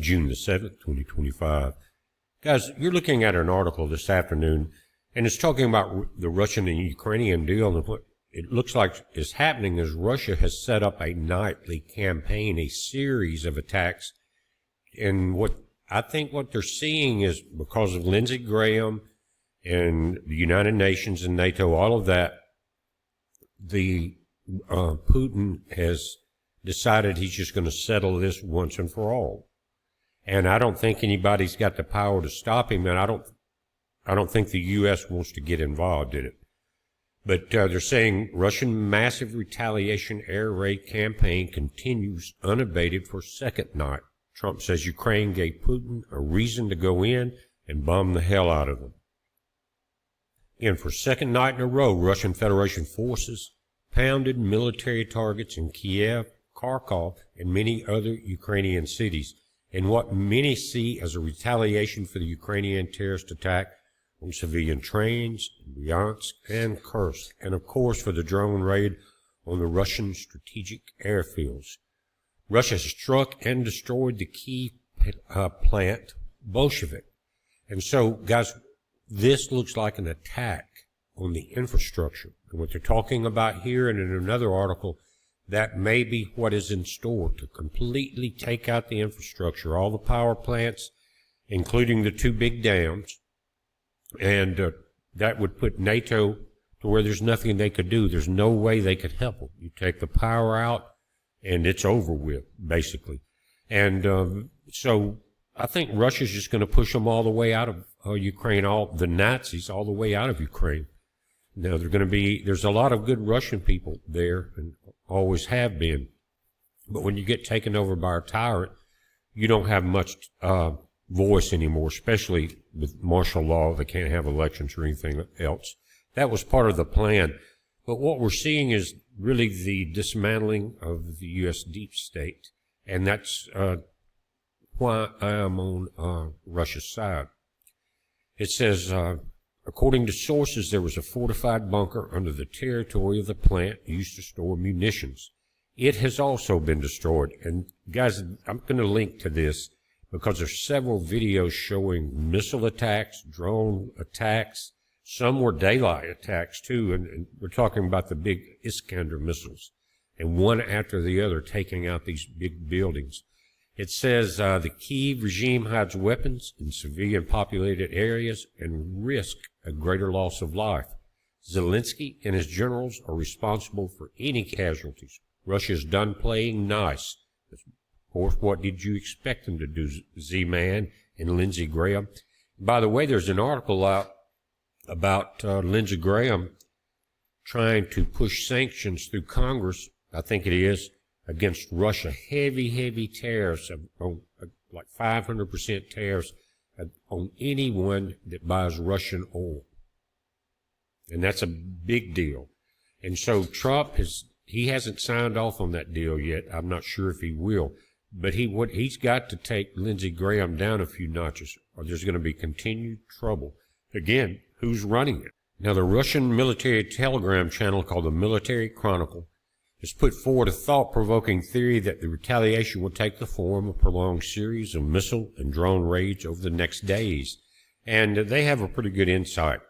June the 7th, 2025. Guys, you're looking at an article this afternoon, and it's talking about the Russian and Ukrainian deal, and what it looks like is happening is Russia has set up a nightly campaign, a series of attacks, and what they're seeing is because of Lindsey Graham and the United Nations and NATO, all of that, Putin has decided he's just going to settle this once and for all. And I don't think anybody's got the power to stop him, and I don't think the U.S. wants to get involved in it. But they're saying Russian massive retaliation air raid campaign continues unabated for second night. Trump says Ukraine gave Putin a reason to go in and bomb the hell out of them. And for second night in a row, Russian Federation forces pounded military targets in Kiev, Kharkov, and many other Ukrainian cities, in what many see as a retaliation for the Ukrainian terrorist attack on civilian trains in Bryansk and Kursk, and of course for the drone raid on the Russian strategic airfields. Russia struck and destroyed the key plant, Bolshevik. And so, guys, this looks like an attack on the infrastructure. And what they're talking about here and in another article, that may be what is in store to completely take out the infrastructure, all the power plants, including the two big dams. And that would put NATO to where there's nothing they could do. There's no way they could help them. You take the power out, and it's over with, basically. And so I think Russia's just going to push them all the way out of Ukraine, all the Nazis all the way out of Ukraine. Now, there's a lot of good Russian people there, and always have been. But when you get taken over by a tyrant, you don't have much voice anymore, especially with martial law. They can't have elections or anything else. That was part of the plan. But what we're seeing is really the dismantling of the U.S. deep state, and that's why I am on Russia's side. It says, according to sources, there was a fortified bunker under the territory of the plant used to store munitions. It has also been destroyed. And guys, I'm going to link to this because there's several videos showing missile attacks, drone attacks. Some were daylight attacks too, and we're talking about the big Iskander missiles, and one after the other taking out these big buildings. It says the Kyiv regime hides weapons in civilian populated areas and risk a greater loss of life. Zelensky and his generals are responsible for any casualties. Russia's done playing nice. Of course, what did you expect them to do, Z-Man and Lindsey Graham? By the way, there's an article out about Lindsey Graham trying to push sanctions through Congress, I think it is, against Russia. Heavy tariffs, like 500% tariffs on anyone that buys Russian oil. And that's a big deal. And so Trump he hasn't signed off on that deal yet. I'm not sure if he will. But he's got to take Lindsey Graham down a few notches, or there's going to be continued trouble. Again, who's running it? Now, the Russian military telegram channel called the Military Chronicle has put forward a thought-provoking theory that the retaliation will take the form of a prolonged series of missile and drone raids over the next days. And they have a pretty good insight.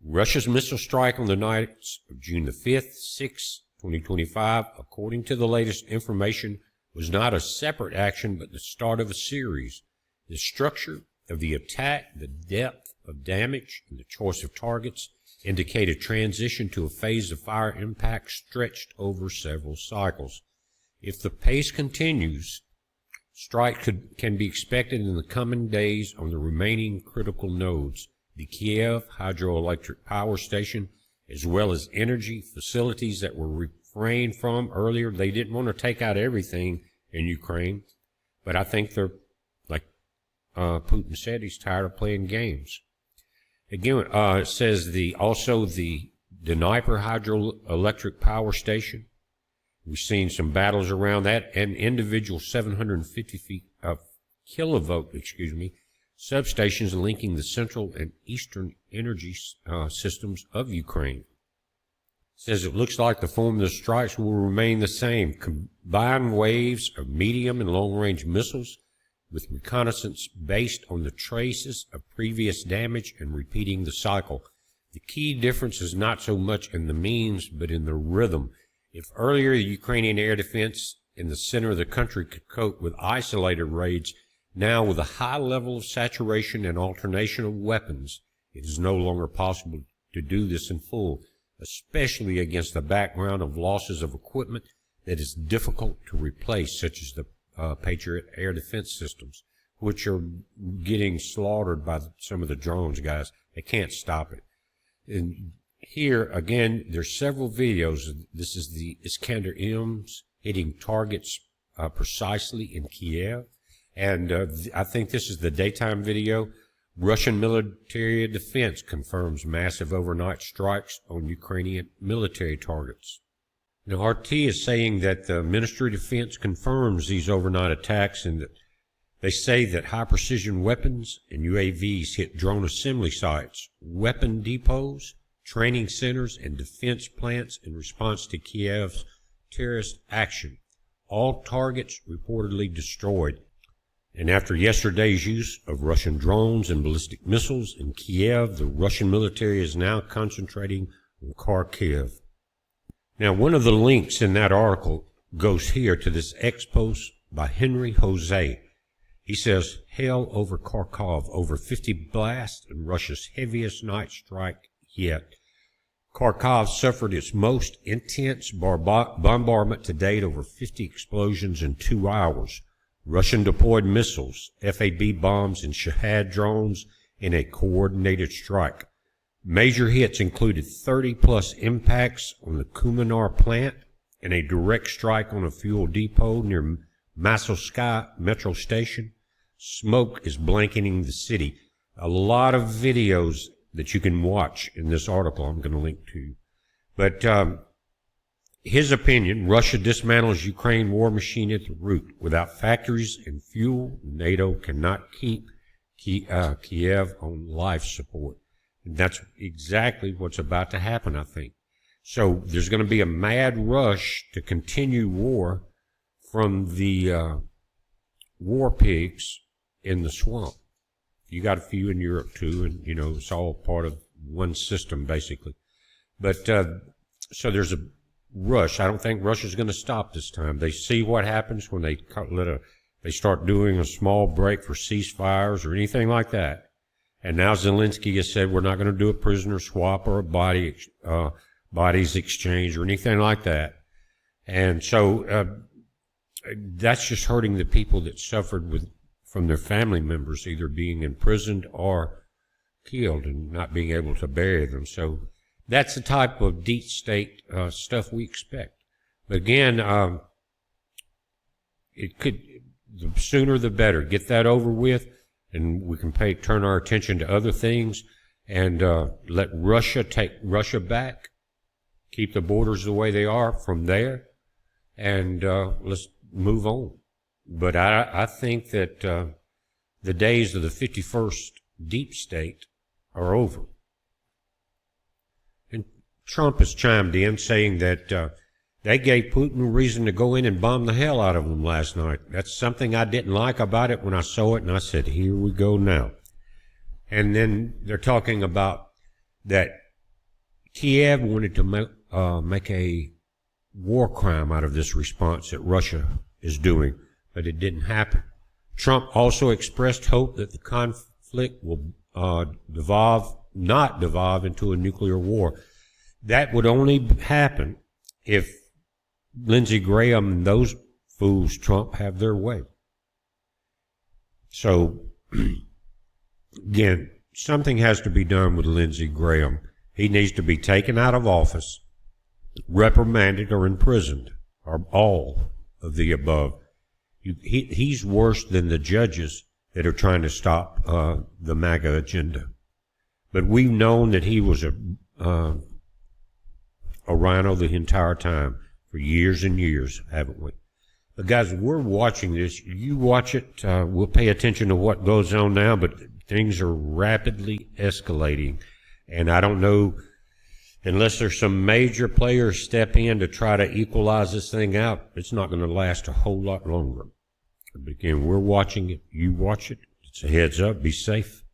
Russia's missile strike on the nights of June the 5th, 6th, 2025, according to the latest information, was not a separate action but the start of a series. The structure of the attack, the depth of damage, and the choice of targets indicate a transition to a phase of fire impact stretched over several cycles. If the pace continues, strike can be expected in the coming days on the remaining critical nodes, the Kiev hydroelectric power station, as well as energy facilities that were refrained from earlier. They didn't want to take out everything in Ukraine, but I think they're, like Putin said, he's tired of playing games. Again, it says also the Dnieper hydroelectric power station. We've seen some battles around that, and individual 750 kilovolt, substations linking the central and eastern energy systems of Ukraine. It says it looks like the form of the strikes will remain the same. Combined waves of medium and long-range missiles with reconnaissance based on the traces of previous damage and repeating the cycle. The key difference is not so much in the means, but in the rhythm. If earlier the Ukrainian air defense in the center of the country could cope with isolated raids, now with a high level of saturation and alternation of weapons, it is no longer possible to do this in full, especially against the background of losses of equipment that is difficult to replace, such as the Patriot air defense systems, which are getting slaughtered by some of the drones, guys. They can't stop it. And here, again, there's several videos. This is the Iskander-M's hitting targets precisely in Kiev. And I think this is the daytime video. Russian military defense confirms massive overnight strikes on Ukrainian military targets. Now, RT is saying that the Ministry of Defense confirms these overnight attacks, and that they say that high-precision weapons and UAVs hit drone assembly sites, weapon depots, training centers, and defense plants in response to Kiev's terrorist action. All targets reportedly destroyed. And after yesterday's use of Russian drones and ballistic missiles in Kiev, the Russian military is now concentrating on Kharkiv. Now, one of the links in that article goes here to this ex-post by Henry Jose. He says, hell over Kharkov, over 50 blasts in Russia's heaviest night strike yet. Kharkov suffered its most intense bombardment to date, over 50 explosions in 2 hours. Russian deployed missiles, FAB bombs, and Shahad drones in a coordinated strike. Major hits included 30-plus impacts on the Kumanar plant and a direct strike on a fuel depot near Masovsky metro station. Smoke is blanketing the city. A lot of videos that you can watch in this article I'm going to link to. But his opinion, Russia dismantles Ukraine war machine at the root. Without factories and fuel, NATO cannot keep Kiev on life support. And that's exactly what's about to happen, I think. So there's going to be a mad rush to continue war from the war pigs in the swamp. You got a few in Europe too, and it's all part of one system basically. But so there's a rush. I don't think Russia's going to stop this time. They see what happens when they start doing a small break for ceasefires or anything like that. And now Zelensky has said we're not going to do a prisoner swap or a bodies exchange or anything like that. And so that's just hurting the people that suffered from their family members either being imprisoned or killed and not being able to bury them. So that's the type of deep state stuff we expect. But again, the sooner the better. Get that over with, and we can turn our attention to other things and let Russia take Russia back, keep the borders the way they are from there, and let's move on. But I think that the days of the 51st deep state are over. And Trump has chimed in saying that they gave Putin a reason to go in and bomb the hell out of them last night. That's something I didn't like about it when I saw it, and I said, here we go now. And then they're talking about that Kiev wanted to make a war crime out of this response that Russia is doing, but it didn't happen. Trump also expressed hope that the conflict will not devolve into a nuclear war. That would only happen if Lindsey Graham and those fools, Trump, have their way. So, again, something has to be done with Lindsey Graham. He needs to be taken out of office, reprimanded, or imprisoned, or all of the above. He's worse than the judges that are trying to stop the MAGA agenda. But we've known that he was a rhino the entire time, for years and years, haven't we? But guys, we're watching this. You watch it. We'll pay attention to what goes on now, but things are rapidly escalating. And I don't know, unless there's some major players step in to try to equalize this thing out, it's not going to last a whole lot longer. But again, we're watching it. You watch it. It's a heads up. Be safe.